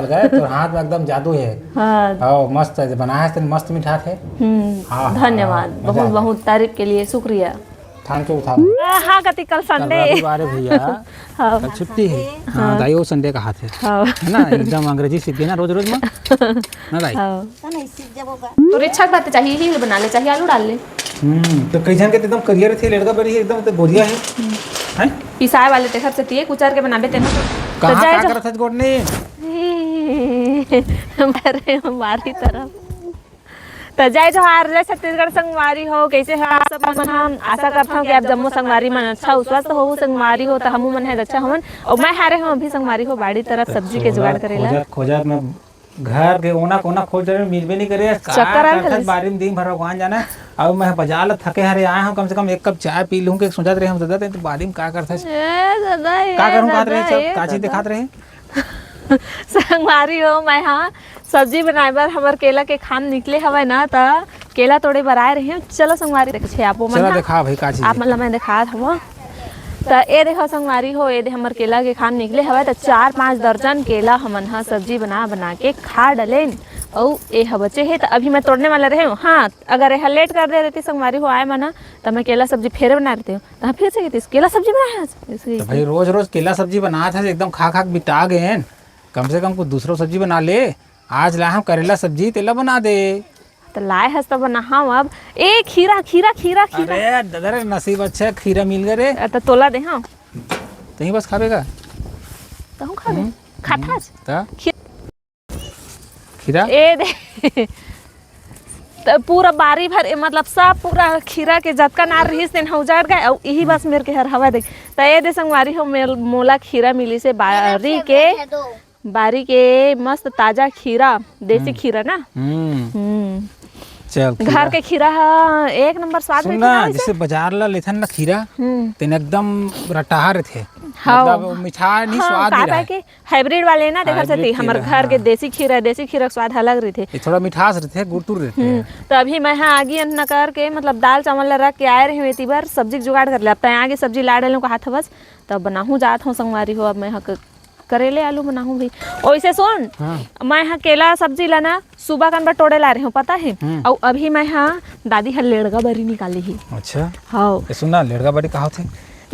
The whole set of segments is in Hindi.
गए तो हाथ में एकदम जादू है। हाँ और मस्त है बनाया है, मस्त मीठा थे। हाँ, धन्यवाद, मजा बहुत आया। बहुत तारीफ के लिए शुक्रिया। थैंक यू था। हाँ कति कल संडे रविवार है भैया, हाँ कल छुट्टी है। हाँ दाई वो संडे का हाथ है हाँ है ना, एकदम अंग्रेजी सीख गए ना रोज रोज में ना दाई। हाँ तो इच्छा की बात चाहिए ही बना ले, चाहिए आलू डाल ले। तो कई जन के एकदम करियर थे, लड़का बड़ी है एकदम तो गोरिया है हैं। पिसाए वाले ते घर से तिए कुचार के बनाबे ते ना कहां तो जाए का करत है गोडने हमारे हमारी तरफ तो जाए जो हार रहे छत्तीसगढ़ संगवारी हो कैसे है आप सब मन। हम आशा करता हूँ कि आप जम्मू संगवारी मन अच्छा स्वस्थ हो संगवारी हो तो हमू मन है अच्छा हमन और मैं हारे हम अभी संगवारी हो बाड़ी तरफ सब्जी के जुगाड़ करेला खोजत में घर के ओना कोना खोज रहे मिलबे नहीं करे। चक्कर आ गया बारी में दिन भर भगवान जाना। अब मैं बाजार थके हरे आए हूं, कम से कम एक कप चाय पी लूं के सोचत रहे हम दादा तो बारी में का करथे का करूं खात रहे सब काची दिखात रहे संगवारी हो मैं हाँ सब्जी बनाए बर हमर केला के खान निकले हवे ना त केला तोड़े बर आए रहे चलो संगवारी देखे आपो मन चला दिखा भाई काची आप मतलब मैं दिखात हम तो ए देखो संगवारी हो ए दे हमर केला के खान निकले हवे तो 4-5 दर्जन केला हमन हा सब्जी बना के खा डलेन और ए बचे है तो अभी मैं तोड़ने वाला रहे हूँ। हाँ अगर यह लेट कर दे रहती संगवारी हो आए मना तो मैं केला सब्जी फिर बना रहती हूँ तो फिर से कहती केला सब्जी बनाया तो भाई रोज रोज केला सब्जी बना था एकदम खा खा बिटा गए। कम से कम कुछ दूसरो सब्जी बना ले। आज ला हम करेला सब्जी तेला बना दे तो लाए हस तो बना हम अब ए खीरा खीरा खीरा खीरा अरे दादा रे नसीब अच्छा खीरा मिल गए रे तो तोला दे हाँ तही बस खाबेगा तो हम खा ले खाता ता खीरा ए दे तो पूरा बारी भर मतलब सब पूरा खीरा के जतका नार रही से उजाड़ गए और यही बस मेरे के हर हवा देख तो ए दे संगवारी हो मोला खीरा मिली से बारी के मस्त ताजा खीरा देसी खीरा ना चल घर के खीरा एक नंबर स्वाद में सुनना जैसे बाजार ला लेथन ना खीरा तेन एकदम रटाहा रहथे हाँ। मतलब मीठा नहीं स्वाद का नहीं रहा के हाइब्रिड वाले ना देखा सकती हमर घर के देसी खीरा का स्वाद अलग रहथे ये थोड़ा मिठास रहथे गुटुर रहथे। तो अभी मैं यहाँ आगे न कर के मतलब दाल चावल रख के आए रही हूँ बार सब्जी जुगाड़ कर ले अब आगे सब्जी ला डालूँ का हाथ बस तब बनाऊँ जात हूँ संगवारी हो। अब मैं करेले आलू बनाऊँ भी वैसे सुन मैं यहाँ केला सब्जी लाना सुबह कन तोड़े ला रही हूँ पता है और अभी मैं यहाँ दादी हर लेड़गा बरी निकाली ही। अच्छा हाँ सुनना लेड़गा बरी कहा थे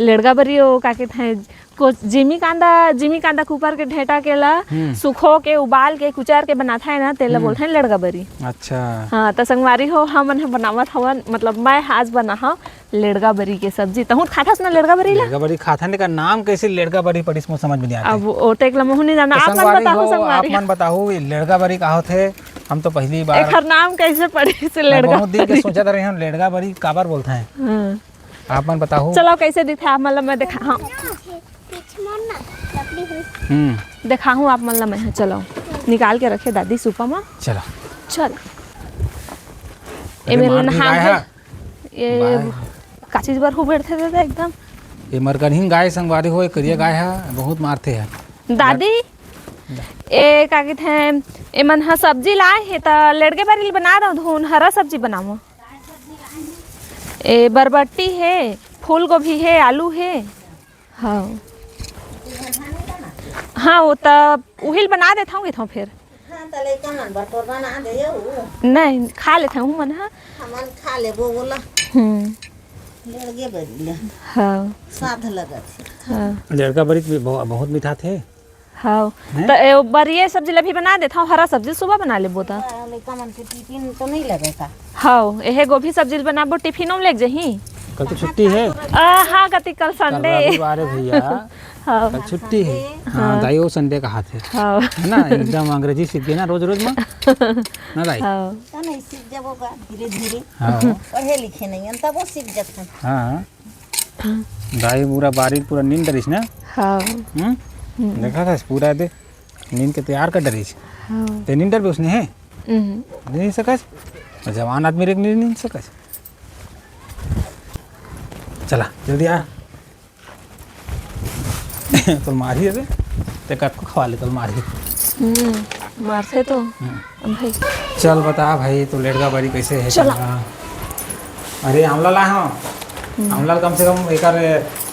लेड़गा बरी वो का कहते हैं कुछ जिमी कांदा कुपर के ढेटा केला सुखो के उबाल के कुचार के बनाता है ना तेला बोलते हैं लेड़गा बरी। अच्छा हाँ तो संगवारी हो हमन बनावत हवन मतलब मैं आज बना हाँ लेड़गा बरी के सब्जी तहु खाथस ना लेड़गा बरी खाथन का नाम कैसे लेड़गा बरी पड़ी इसमें समझ में नहीं आता। अब ओटेक ला नहीं जाना आप मन बताओ संगवारी आप मन बताओ लेड़गा बरी कहा थे हम तो पहली बार एकर नाम कैसे पड़ी से लेड़गा बहुत दिन के सोचत रहे हम लेड़गा बरी काबर बोलते हैं आप मन बताओ चलो कैसे दिखे आप मतलब मैं देखा हाँ देखा हूँ आप मतलब मैं चलो निकाल के रखे दादी सुपा में चलो चल ये मेरा नहान है ये का चीज बर हो बैठे थे एकदम ये मरकनहीन गाय संगवारी हो करिया गाय है बहुत मारते हैं दादी ए का कहते हैं ए मन हा सब्जी लाए है तो लड़के बारी बना रहा हूँ हरा सब्जी बनाओ ए बरबट्टी है फूल गोभी है आलू है हाँ हाँ वो तब उहिल बना देता हूँ फिर नहीं खा लेता हूँ मन हाँ खा ले बोला हाँ स्वाद लगत हाँ लड़का बड़ी बहुत मीठा थे। हाँ तो बरिए सब्जी लभी बना देता हूँ हरा सब्जी सुबह बना ले बोता टिफिन तो नहीं लगेगा। हाँ यह गोभी सब्जी बनाबो टिफिनों में ले जही कल तो छुट्टी है। हाँ कति कल संडे भैया हाँ कल छुट्टी है। हाँ दाई वो संडे का हाथ है हाँ है ना एकदम अंग्रेजी सीख गए ना रोज रोज में ना दाई हाँ नहीं सीख जाओगा धीरे धीरे हाँ पढ़े लिखे नहीं है तब वो सीख जाते हैं। हाँ दाई पूरा बारी पूरा नींद डरीस ना हाँ देखा था पूरा दे नींद के तैयार कर डरीस ते नींद डर भी उसने है नहीं सकस जवान आदमी रे नहीं सकस चला जल्दी आ तो मारी रे ते कट को खवा ले तो मारी मारते तो भाई चल बता भाई तो लेड़गा बड़ी कैसे है चला। अरे आमला ला हाँ आमला कम से कम एक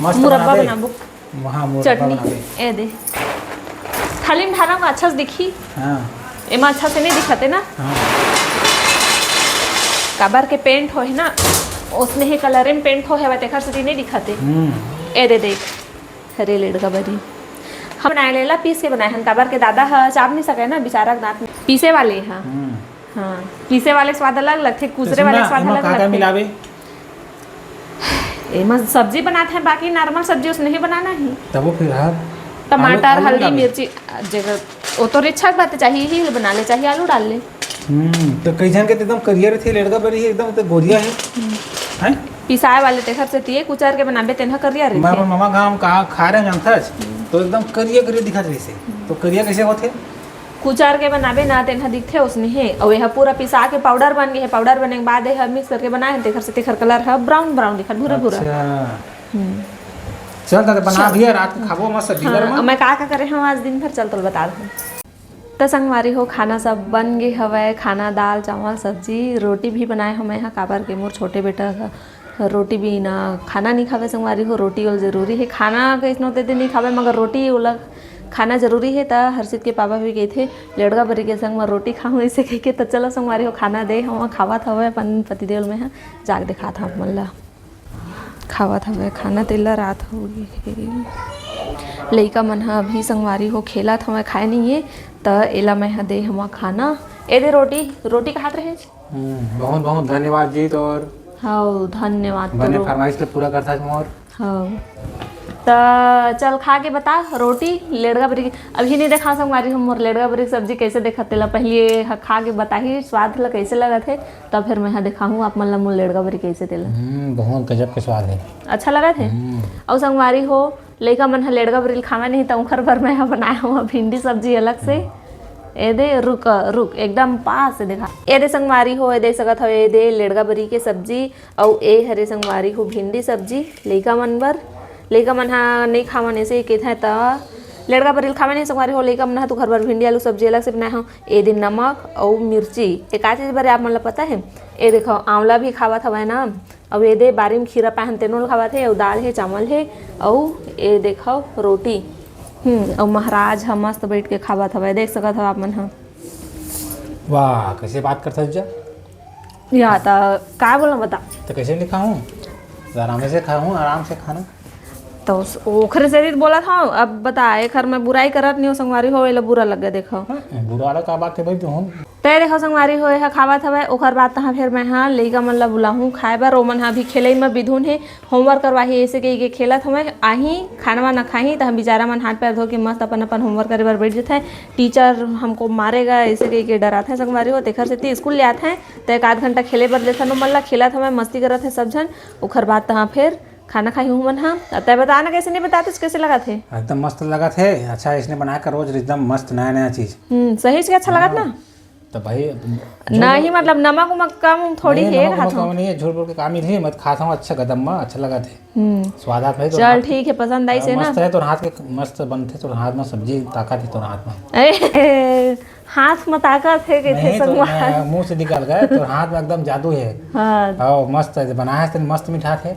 मस्त मुरब्बा बनाबो वहाँ मुरब्बा चटनी बना दे ए दे थाली में ढाला अच्छा से दिखी, हाँ एमा अच्छा से नहीं दिखते ना। हाँ काबर के पेंट हो है ना, उसने ही कलर में पेंट हो है तेखर से नहीं दिखते। ए दे देख हरे लेड़ का बरी हम बनाए लेला पीस के बनाए हन, काबर के दादा ह चाप नहीं सके ना बेचारा दांत में पीसे वाले हाँ। हाँ पीसे वाले स्वाद अलग लगते, कुचरे वाले स्वाद अलग लगते। मिलावे एमा सब्जी बनाते हैं, बाकी नॉर्मल सब्जी उसने ही बनाना ही। तब वो फिर टमाटर हल्दी मिर्ची जगह वो तो इच्छा बात चाहिए ही बना ले, चाहिए आलू डाल ले। तो कई जन के एकदम करियर थे लड़का बड़ी है एकदम तो गोरिया है हैं पिसाए वाले तेखर से तिए कुचर के बनाबे तेनहा करिया रे। मैं मामा गांव कहा खा रहे हैं जानता तो एकदम करिया करिया दिखा रही से, तो करिया कैसे होते कुचर के बनाबे ना तेनहा दिखथे उसने है, और यह पूरा पिसा के पाउडर बन गए है। पाउडर बनने के बाद यह मिक्स करके बनाए हैं, तेखर से तेखर कलर है ब्राउन ब्राउन दिखत भूरा भूरा। चल तो बना भी है, रात को खाबो मस्त डिनर में। मैं का करे हम आज दिन भर चल तो बता दूं। तो संगवारी हो खाना सब बन गए हवे, खाना दाल चावल सब्जी रोटी भी बनाए हमें यहाँ। काबर के मोर छोटे बेटा रोटी भी ना खाना नहीं खावे संगवारी हो, रोटी और जरूरी है। खाना कैसनो दे नहीं खावे मगर रोटी उलग खाना जरूरी है। तो हर्षित के पापा भी गए थे लड़का बरी के संग में रोटी खाऊँ ऐसे कह के, तो चलो संगवारी हो खाना दे हम खावत हवे अपन पतिदेव में है जाग दिखा था मल्ला खावत हवे खाना तेला रात हो गई। लइका मन हा अभी संगवारी हो खेलत हवे खाए नहीं है, तो एला मैं हा दे हम खाना ए दे रोटी रोटी खात रहे। बहुत बहुत धन्यवाद जी। तो और हाँ धन्यवाद मैंने फरमाइश के पूरा करता है मोर। हाँ तो चल खा के बता रोटी लेड़गा बरी की अभी नहीं देखा संगवारी हम मोर लेड़गा बरी की सब्जी कैसे देखते ला, पहले खा के बता ही स्वाद ला कैसे लगा थे, तब फिर मैं दिखाऊँ आप मतलब मोर लेड़गा बरी कैसे तेला। बहुत गजब के स्वाद है, अच्छा लगा थे। और संगवारी हो लइका मन लेड़गा बरी खावा नहीं तो उखर भर मैं बनाया हूँ भिंडी सब्जी अलग से। ए दे रुक रुक एकदम पास से देखा ए दे संगवारी हो, ए दे सकत हवे ए दे लेड़गा बरी के सब्जी और ए हरे संगवारी हो भिंडी सब्जी। लइका मन बर लइका मन हा नहीं खावन ऐसे कहते तो लड़का बरील खावे नहीं संगवारी हो। लइका मन हा तो घर भर भिंडी आलू सब्जी अलग से बनाए हो। ए दिन नमक और मिर्ची एक आ चीज़ बारे आप मन ला पता है, ए देखो आंवला भी खावत हवे ना, और ए दे बारी में खीरा पाहन तेनो खावत है, और दाल है चावल है, और ए देखो रोटी और महाराज हम मस्त बैठ के खावत हवे देख सकत हो आप मन हा। वाह कैसे बात करता जा या तो का बोला बता, तो कैसे नहीं खाऊं, आराम से खाऊं आराम से खाना तो ओखरे से बोला था। अब बता एक हर मैं बुराई करत नहीं हो संगवारी हो एला बुरा लग गया देखो। बुरा वाला का बात है भाई तुम ते देखो संगवारी हो है खावत हवे ओखर बात तहाँ फिर मैं हाँ लइका मन ला बुलाहूँ खाए बर। ओमन हाँ भी खेलई में विधुन है होमवर्क करवाही ऐसे कही के खेलत हमें आही खाना ना खाही तो हम बेचारा मन हाथ पैर धो के मस्त अपन अपन होमवर्क करे बर बैठ जाते हैं। टीचर हमको मारेगा ऐसे कही के डराते हैं संगवारी हो। तेखर से स्कूल ले आते हैं तो एक आध घंटा खेले बर लेते हैं, मन ला खेलत हमें मस्ती करत है सब जन। ओखर बात तहाँ फिर खाना खाई हूँ मन हाँ। तय बताना कैसे नहीं बताते कैसे लगा थे। एकदम मस्त लगा थे, अच्छा इसने बनाया कर रोज एकदम मस्त नया नया चीज। सही से अच्छा लगा ना, तो भाई नहीं मतलब नमक उमक कम थोड़ी है कम नहीं है, झूठ बोल के काम ही नहीं मत खाता हूँ। अच्छा कदम में अच्छा लगा थे स्वाद भाई। चल ठीक है पसंद आई से ना मस्त है तो हाथ के मस्त बनते तो हाथ में सब्जी ताकत है तो हाथ में हाथ में ताकत है कैसे तो मुंह से निकल गए तो हाथ में एकदम जादू है। हाँ मस्त है बनाया है मस्त मीठा थे।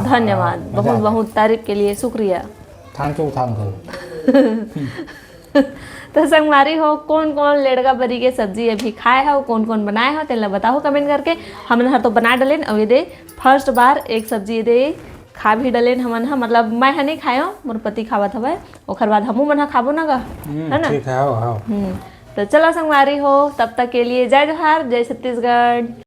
धन्यवाद बहुत बहुत तारीफ के लिए शुक्रिया। Thank you. तो संगवारी हो कौन कौन लेड़गा बरी के सब्जी अभी खाए हो कौन कौन बनाए हो तेला बताओ कमेंट करके। हमने हर तो बना डलेन अब दे फर्स्ट बार एक सब्जी दे खा भी डलेन हमन हा मतलब मैं नहीं खाए मोर पति खावत हवे ओखर बाद हमू मन खाबो ना गा है ना ठीक है। तो चलो संगवारी हो तब तक के लिए जय जोहार जय छत्तीसगढ़।